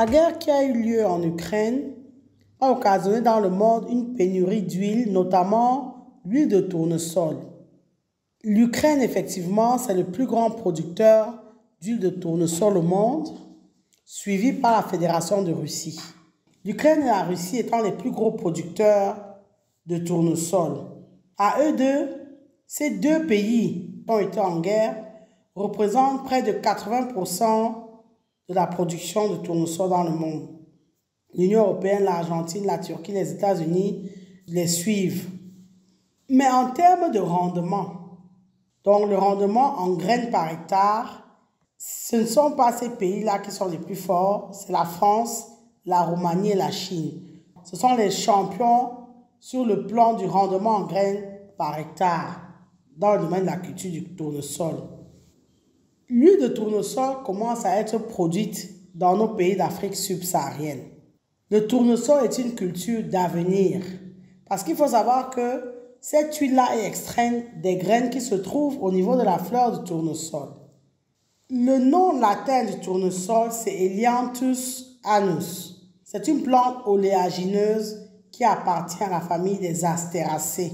La guerre qui a eu lieu en Ukraine a occasionné dans le monde une pénurie d'huile, notamment l'huile de tournesol. L'Ukraine, effectivement, c'est le plus grand producteur d'huile de tournesol au monde, suivi par la Fédération de Russie. L'Ukraine et la Russie étant les plus gros producteurs de tournesol. À eux deux, ces deux pays qui ont été en guerre représentent près de 80% de la production de tournesol dans le monde. L'Union européenne, l'Argentine, la Turquie, les États-Unis les suivent. Mais en termes de rendement, donc le rendement en graines par hectare, ce ne sont pas ces pays-là qui sont les plus forts, c'est la France, la Roumanie et la Chine. Ce sont les champions sur le plan du rendement en graines par hectare dans le domaine de la culture du tournesol. L'huile de tournesol commence à être produite dans nos pays d'Afrique subsaharienne. Le tournesol est une culture d'avenir parce qu'il faut savoir que cette huile-là est extraite des graines qui se trouvent au niveau de la fleur du tournesol. Le nom latin du tournesol, c'est Helianthus annus. C'est une plante oléagineuse qui appartient à la famille des Astéracées.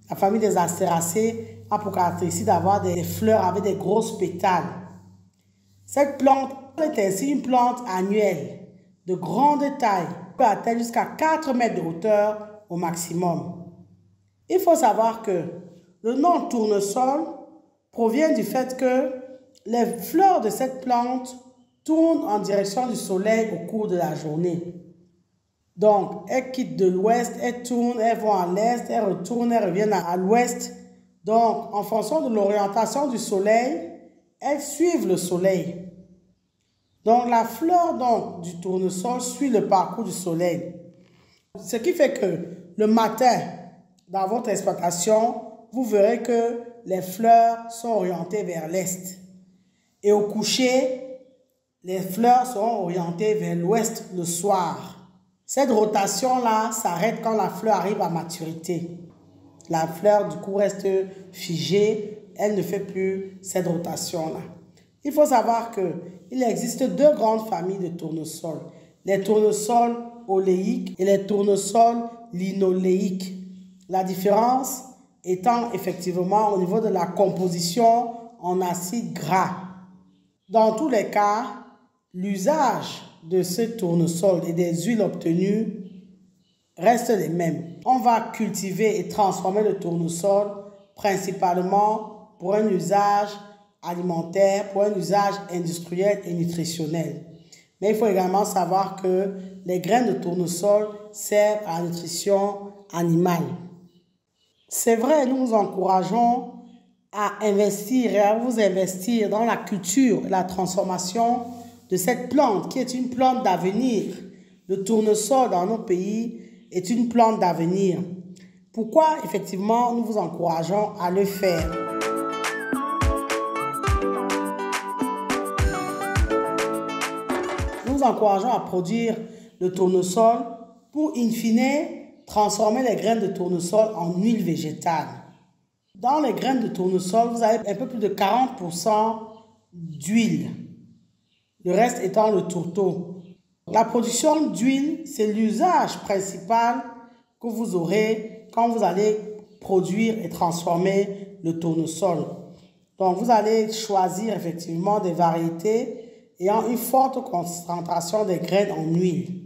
La famille des Astéracées a pour caractéristique d'avoir des fleurs avec des grosses pétales. Cette plante est ainsi une plante annuelle de grande taille, peut atteindre jusqu'à 4 mètres de hauteur au maximum. Il faut savoir que le nom tournesol provient du fait que les fleurs de cette plante tournent en direction du soleil au cours de la journée. Donc, elles quittent de l'ouest, elles tournent, elles vont à l'est, elles retournent, elles reviennent à l'ouest. Donc, en fonction de l'orientation du soleil, elles suivent le soleil. Donc, la fleur du tournesol suit le parcours du soleil. Ce qui fait que le matin, dans votre exploitation, vous verrez que les fleurs sont orientées vers l'est. Et au coucher, les fleurs seront orientées vers l'ouest le soir. Cette rotation-là s'arrête quand la fleur arrive à maturité. La fleur, du coup, reste figée. Elle ne fait plus cette rotation-là. Il faut savoir qu'il existe deux grandes familles de tournesols. Les tournesols oléiques et les tournesols linoléiques. La différence étant effectivement au niveau de la composition en acide gras. Dans tous les cas, l'usage de ce tournesol et des huiles obtenues restent les mêmes. On va cultiver et transformer le tournesol principalement pour un usage alimentaire, pour un usage industriel et nutritionnel. Mais il faut également savoir que les graines de tournesol servent à la nutrition animale. C'est vrai, nous vous encourageons à investir et à vous investir dans la culture et la transformation de cette plante qui est une plante d'avenir. Le tournesol dans nos pays est une plante d'avenir. Pourquoi, effectivement, nous vous encourageons à le faire? Nous vous encourageons à produire le tournesol pour, in fine, transformer les graines de tournesol en huile végétale. Dans les graines de tournesol, vous avez un peu plus de 40% d'huile. Le reste étant le tourteau. La production d'huile, c'est l'usage principal que vous aurez quand vous allez produire et transformer le tournesol. Donc, vous allez choisir effectivement des variétés ayant une forte concentration des graines en huile.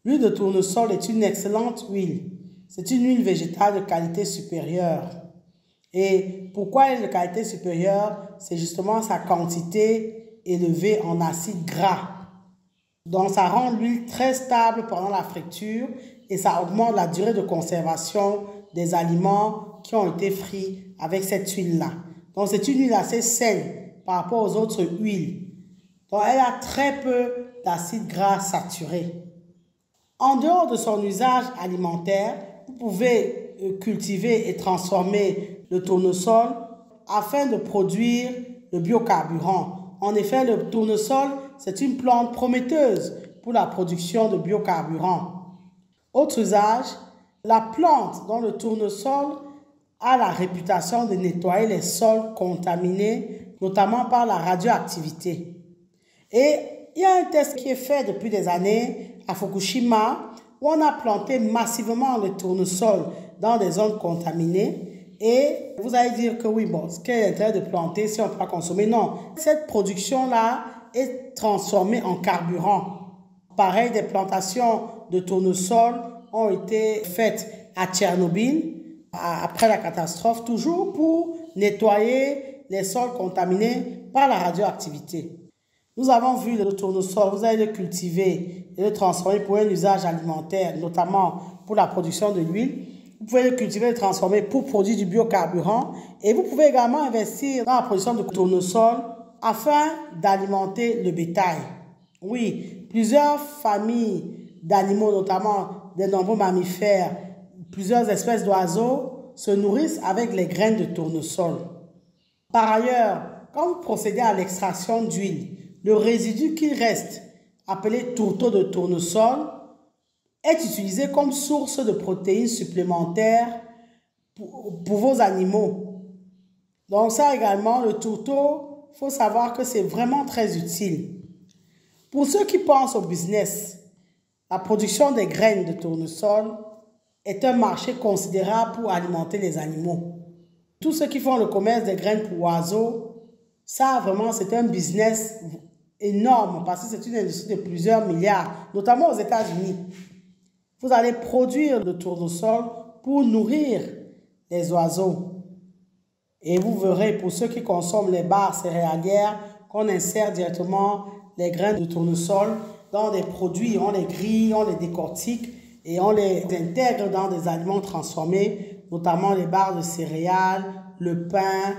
L'huile de tournesol est une excellente huile. C'est une huile végétale de qualité supérieure. Et pourquoi elle est de qualité supérieure? C'est justement sa quantité élevée en acide gras. Donc, ça rend l'huile très stable pendant la friture et ça augmente la durée de conservation des aliments qui ont été frits avec cette huile-là. Donc, c'est une huile assez saine par rapport aux autres huiles. Donc, elle a très peu d'acide gras saturé. En dehors de son usage alimentaire, vous pouvez cultiver et transformer le tournesol afin de produire le biocarburant. En effet, le tournesol, c'est une plante prometteuse pour la production de biocarburant. Autre usage, la plante dont le tournesol a la réputation de nettoyer les sols contaminés, notamment par la radioactivité. Et Il y a un test qui est fait depuis des années à Fukushima où on a planté massivement le tournesol dans des zones contaminées. Et vous allez dire que oui, bon, quel est l'intérêt de planter si on ne peut pas consommer? Non, cette production-là est transformée en carburant. Pareil, des plantations de tournesol ont été faites à Tchernobyl après la catastrophe, toujours pour nettoyer les sols contaminés par la radioactivité. Nous avons vu le tournesol, vous allez le cultiver et le transformer pour un usage alimentaire, notamment pour la production de l'huile. Vous pouvez le cultiver et le transformer pour produire du biocarburant. Et vous pouvez également investir dans la production de tournesol afin d'alimenter le bétail. Oui, plusieurs familles d'animaux, notamment des nombreux mammifères, plusieurs espèces d'oiseaux, se nourrissent avec les graines de tournesol. Par ailleurs, quand vous procédez à l'extraction d'huile, le résidu qui reste, appelé tourteau de tournesol, est utilisé comme source de protéines supplémentaires pour vos animaux. Donc ça également, le tourteau, il faut savoir que c'est vraiment très utile. Pour ceux qui pensent au business, la production des graines de tournesol est un marché considérable pour alimenter les animaux. Tous ceux qui font le commerce des graines pour oiseaux, ça vraiment c'est un business énorme parce que c'est une industrie de plusieurs milliards, notamment aux États-Unis. Vous allez produire le tournesol pour nourrir les oiseaux. Et vous verrez, pour ceux qui consomment les barres céréalières, qu'on insère directement les graines de tournesol dans des produits, on les grille, on les décortique et on les intègre dans des aliments transformés, notamment les barres de céréales, le pain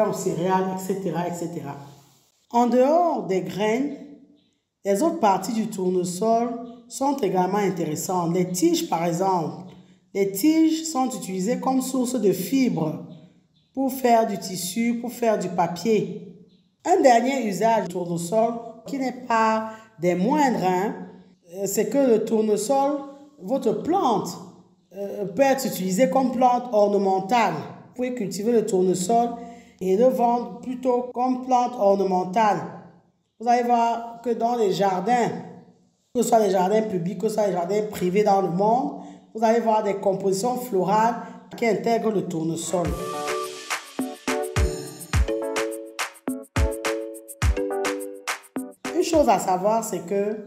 aux céréales, etc., etc. En dehors des graines, les autres parties du tournesol sont également intéressantes. Les tiges, par exemple. Les tiges sont utilisées comme source de fibres pour faire du tissu, pour faire du papier. Un dernier usage du tournesol qui n'est pas des moindres, c'est que le tournesol, votre plante, peut être utilisée comme plante ornementale. Vous pouvez cultiver le tournesol et le vendre plutôt comme plante ornementale. Vous allez voir que dans les jardins, que ce soit les jardins publics, que ce soit les jardins privés dans le monde, vous allez voir des compositions florales qui intègrent le tournesol. Une chose à savoir, c'est que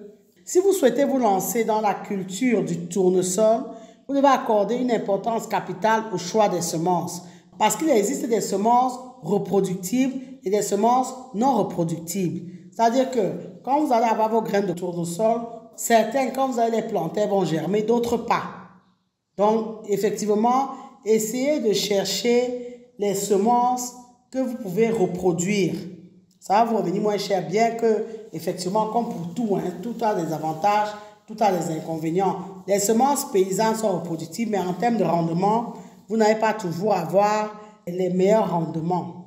si vous souhaitez vous lancer dans la culture du tournesol, vous devez accorder une importance capitale au choix des semences. Parce qu'il existe des semences reproductibles et des semences non reproductibles. C'est-à-dire que quand vous allez avoir vos graines de tournesol, certaines, quand vous allez les planter, vont germer, d'autres pas. Donc, effectivement, essayez de chercher les semences que vous pouvez reproduire. Ça va vous revenir moins cher, bien que, effectivement, comme pour tout, tout a des avantages, tout a des inconvénients. Les semences paysannes sont reproductibles, mais en termes de rendement, vous n'allez pas toujours avoir les meilleurs rendements.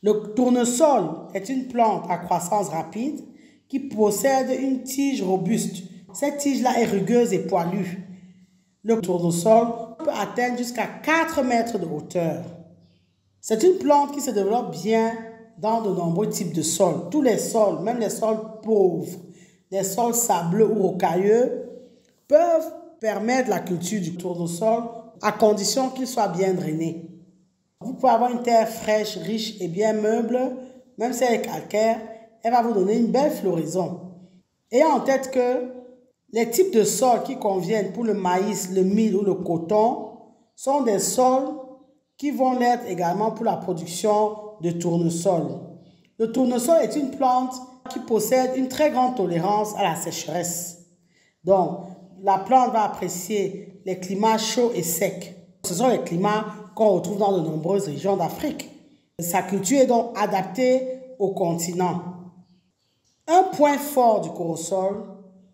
Le tournesol est une plante à croissance rapide qui possède une tige robuste. Cette tige-là est rugueuse et poilue. Le tournesol peut atteindre jusqu'à 4 mètres de hauteur. C'est une plante qui se développe bien dans de nombreux types de sols. Tous les sols, même les sols pauvres, les sols sableux ou rocailleux, peuvent permettre la culture du tournesol à condition qu'il soit bien drainé. Vous pouvez avoir une terre fraîche, riche et bien meuble, même si elle est calcaire, elle va vous donner une belle floraison. Ayez en tête que les types de sols qui conviennent pour le maïs, le mil ou le coton sont des sols qui vont l'être également pour la production de tournesol. Le tournesol est une plante qui possède une très grande tolérance à la sécheresse. Donc, la plante va apprécier les climats chauds et secs. Ce sont les climats qu'on retrouve dans de nombreuses régions d'Afrique. Sa culture est donc adaptée au continent. Un point fort du corosol,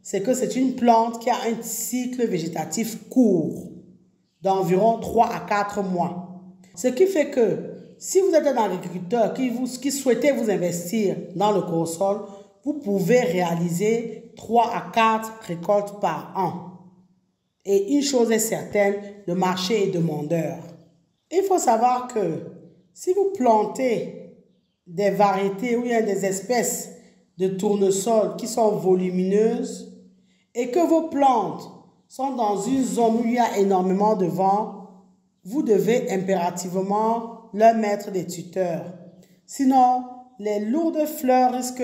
c'est que c'est une plante qui a un cycle végétatif court, d'environ 3 à 4 mois. Ce qui fait que si vous êtes un agriculteur qui souhaitez vous investir dans le corosol, vous pouvez réaliser 3 à 4 récoltes par an. Et une chose est certaine, le marché est demandeur. Il faut savoir que si vous plantez des variétés ou des espèces de tournesol qui sont volumineuses et que vos plantes sont dans une zone où il y a énormément de vent, vous devez impérativement leur mettre des tuteurs. Sinon, les lourdes fleurs risquent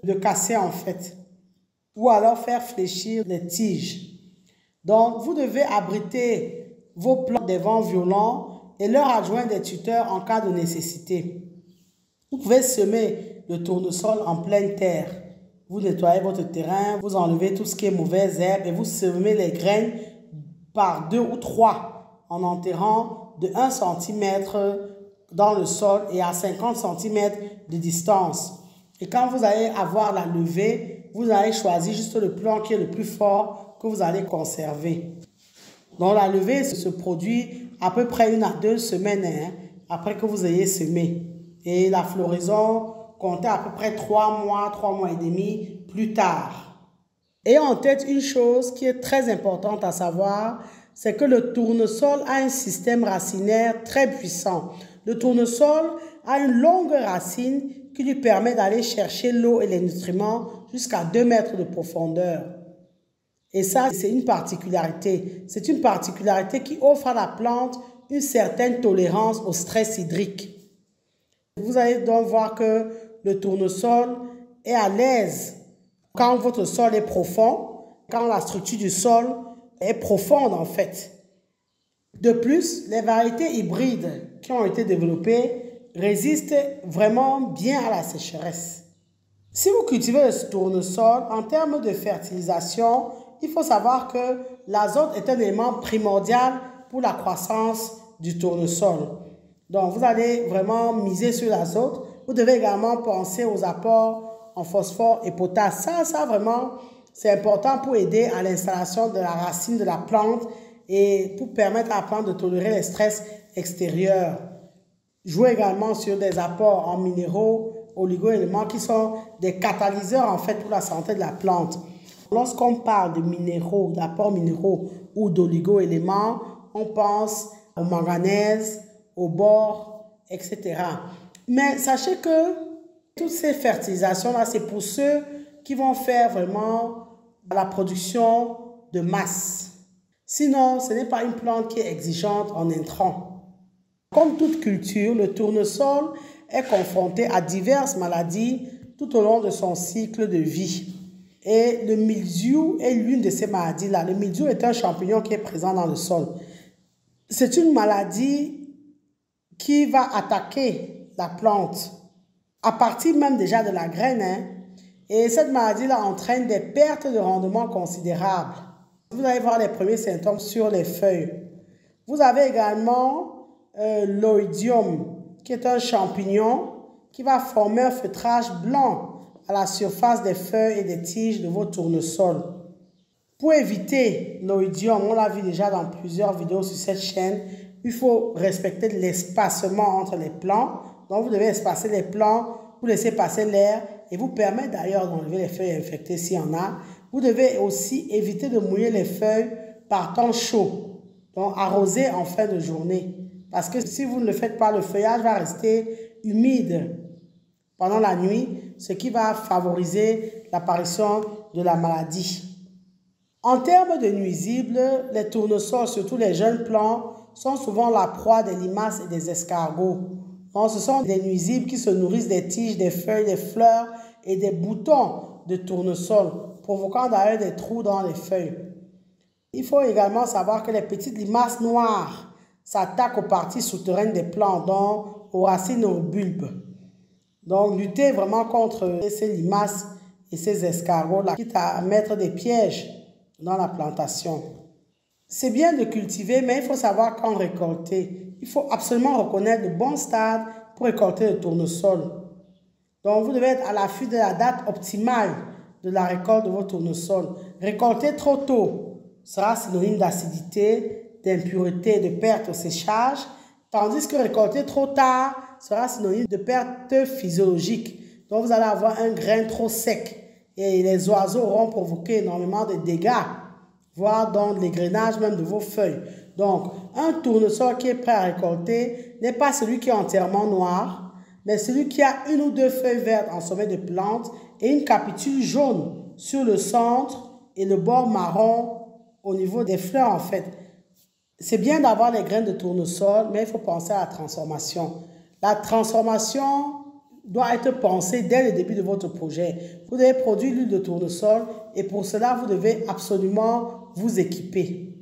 de casser en fait ou alors faire fléchir les tiges. Donc, vous devez abriter vos plantes des vents violents et leur adjoindre des tuteurs en cas de nécessité. Vous pouvez semer le tournesol en pleine terre. Vous nettoyez votre terrain, vous enlevez tout ce qui est mauvaises herbes et vous semez les graines par 2 ou 3 en enterrant de 1 cm dans le sol et à 50 cm de distance. Et quand vous allez avoir la levée, vous allez choisir juste le plant qui est le plus fort que vous allez conserver. Donc la levée se produit à peu près 1 à 2 semaines après que vous ayez semé. Et la floraison comptez à peu près 3 mois et demi plus tard. Et en tête, une chose qui est très importante à savoir, c'est que le tournesol a un système racinaire très puissant. Le tournesol a une longue racine qui lui permet d'aller chercher l'eau et les nutriments jusqu'à 2 mètres de profondeur. Et ça, c'est une particularité. C'est une particularité qui offre à la plante une certaine tolérance au stress hydrique. Vous allez donc voir que le tournesol est à l'aise quand votre sol est profond, quand la structure du sol est profonde en fait. De plus, les variétés hybrides qui ont été développées résistent vraiment bien à la sécheresse. Si vous cultivez le tournesol, en termes de fertilisation, il faut savoir que l'azote est un élément primordial pour la croissance du tournesol. Donc, vous allez vraiment miser sur l'azote. Vous devez également penser aux apports en phosphore et potasse. Ça vraiment, c'est important pour aider à l'installation de la racine de la plante et pour permettre à la plante de tolérer les stress extérieurs. Jouez également sur des apports en minéraux, oligo-éléments qui sont des catalyseurs en fait pour la santé de la plante. Lorsqu'on parle de minéraux, d'apports minéraux ou d'oligo-éléments, on pense au manganèse, au bord, etc. Mais sachez que toutes ces fertilisations-là, c'est pour ceux qui vont faire vraiment la production de masse. Sinon, ce n'est pas une plante qui est exigeante en intrants. Comme toute culture, le tournesol est confronté à diverses maladies tout au long de son cycle de vie. Et le mildiou est l'une de ces maladies-là. Le mildiou est un champignon qui est présent dans le sol. C'est une maladie qui va attaquer la plante à partir même déjà de la graine. Et cette maladie-là entraîne des pertes de rendement considérables. Vous allez voir les premiers symptômes sur les feuilles. Vous avez également l'oïdium, qui est un champignon qui va former un feutrage blanc à la surface des feuilles et des tiges de vos tournesols. Pour éviter l'oïdium, on l'a vu déjà dans plusieurs vidéos sur cette chaîne, il faut respecter l'espacement entre les plants. Donc, vous devez espacer les plants, vous laissez passer l'air et vous permettre d'ailleurs d'enlever les feuilles infectées s'il y en a. Vous devez aussi éviter de mouiller les feuilles par temps chaud. Donc, arroser en fin de journée. Parce que si vous ne le faites pas, le feuillage va rester humide pendant la nuit, ce qui va favoriser l'apparition de la maladie. En termes de nuisibles, les tournesols, surtout les jeunes plants, sont souvent la proie des limaces et des escargots. Donc, ce sont des nuisibles qui se nourrissent des tiges, des feuilles, des fleurs et des boutons de tournesol, provoquant d'ailleurs des trous dans les feuilles. Il faut également savoir que les petites limaces noires s'attaquent aux parties souterraines des plants, donc aux racines et aux bulbes. Donc, lutter vraiment contre ces limaces et ces escargots-là, quitte à mettre des pièges dans la plantation. C'est bien de cultiver, mais il faut savoir quand récolter. Il faut absolument reconnaître de bons stades pour récolter le tournesol. Donc, vous devez être à l'affût de la date optimale de la récolte de vos tournesols. Récolter trop tôt sera synonyme d'acidité, d'impureté, de perte au séchage, tandis que récolter trop tard sera synonyme de perte physiologique. Donc, vous allez avoir un grain trop sec et les oiseaux auront provoqué énormément de dégâts, voire donc l'égrenage même de vos feuilles. Donc, un tournesol qui est prêt à récolter n'est pas celui qui est entièrement noir, mais celui qui a 1 ou 2 feuilles vertes en sommet de plante et une capitule jaune sur le centre et le bord marron au niveau des fleurs en fait. C'est bien d'avoir les graines de tournesol, mais il faut penser à la transformation. La transformation doit être pensée dès le début de votre projet. Vous devez produire l'huile de tournesol et pour cela, vous devez absolument vous équiper.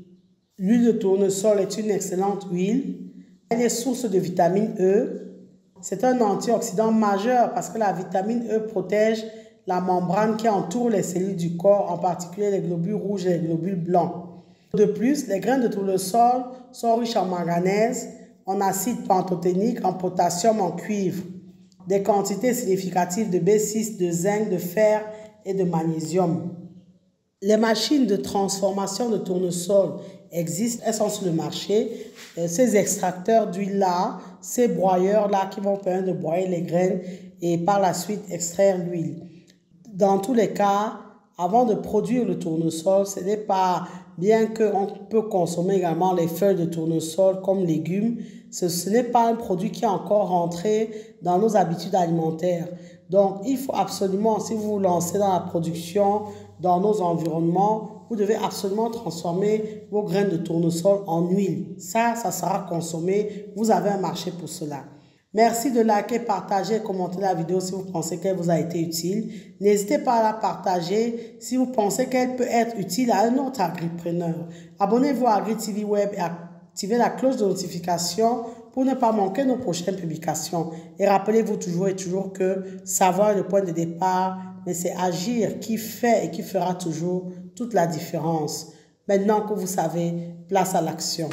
L'huile de tournesol est une excellente huile. Elle est source de vitamine E. C'est un antioxydant majeur parce que la vitamine E protège la membrane qui entoure les cellules du corps, en particulier les globules rouges et les globules blancs. De plus, les graines de tournesol sont riches en manganèse, en acide pantothénique, en potassium, en cuivre. Des quantités significatives de B6, de zinc, de fer et de magnésium. Les machines de transformation de tournesol existent, elles sont sur le marché. Ces extracteurs d'huile-là, ces broyeurs-là qui vont permettre de broyer les graines et par la suite extraire l'huile. Dans tous les cas, avant de produire le tournesol, ce n'est pas bien qu'on peut consommer également les feuilles de tournesol comme légumes. Ce n'est pas un produit qui est encore rentré dans nos habitudes alimentaires. Donc, il faut absolument, si vous vous lancez dans la production, dans nos environnements, vous devez absolument transformer vos graines de tournesol en huile. Ça sera consommé. Vous avez un marché pour cela. Merci de liker, partager et commenter la vidéo si vous pensez qu'elle vous a été utile. N'hésitez pas à la partager si vous pensez qu'elle peut être utile à un autre agripreneur. Abonnez-vous à Agri TV Web et activez la cloche de notification pour ne pas manquer nos prochaines publications. Et rappelez-vous toujours que savoir est le point de départ, mais c'est agir qui fait et qui fera toujours toute la différence. Maintenant que vous savez, place à l'action.